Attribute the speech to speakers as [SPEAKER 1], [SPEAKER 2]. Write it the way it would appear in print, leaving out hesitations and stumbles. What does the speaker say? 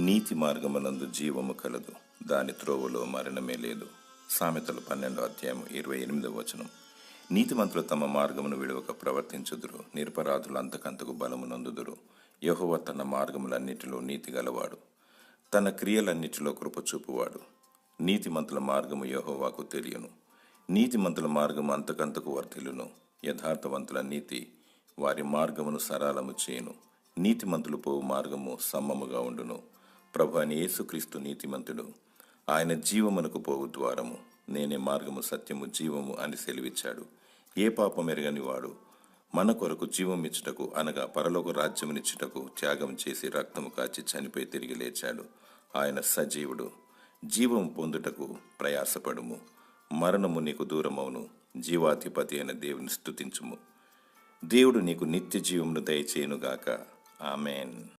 [SPEAKER 1] నీతి మార్గమునందు జీవము కలదు, దాని త్రోవలో మరణమే లేదు. సామెతలు 12:28. నీతిమంతులు తమ మార్గమును విడవక ప్రవర్తించుదురు, నిరపరాధులు అంతకంతకు బలమునందుదురు. యెహోవా తన మార్గములన్నిటిలో నీతి గలవాడు, తన క్రియలన్నిటిలో కృపచూపువాడు. నీతిమంతుల మార్గము యెహోవాకు తెలియను, నీతిమంతుల మార్గము అంతకంతకు వర్ధిల్లును. యథార్థవంతుల నీతి వారి మార్గమును సరళము చేయును, నీతిమంతులు పోవు మార్గము సమ్మముగా ఉండును. ప్రభు అని యేసుక్రీస్తు నీతిమంతుడు, ఆయన జీవమునకు పోవు ద్వారము. నేనే మార్గము, సత్యము, జీవము అని సెలవిచ్చాడు. ఏ పాపం ఎరగని వాడు మన కొరకు జీవమిచ్చుటకు, అనగా పరలోక రాజ్యమునిచ్చుటకు త్యాగం చేసి రక్తము కాచి చనిపోయి తిరిగి లేచాడు. ఆయన సజీవుడు. జీవము పొందుటకు ప్రయాసపడుము, మరణము నీకు దూరమవును. జీవాధిపతి అయిన దేవుని స్తుతించుము. దేవుడు నీకు నిత్య జీవమును దయచేయునుగాక. ఆమెన్.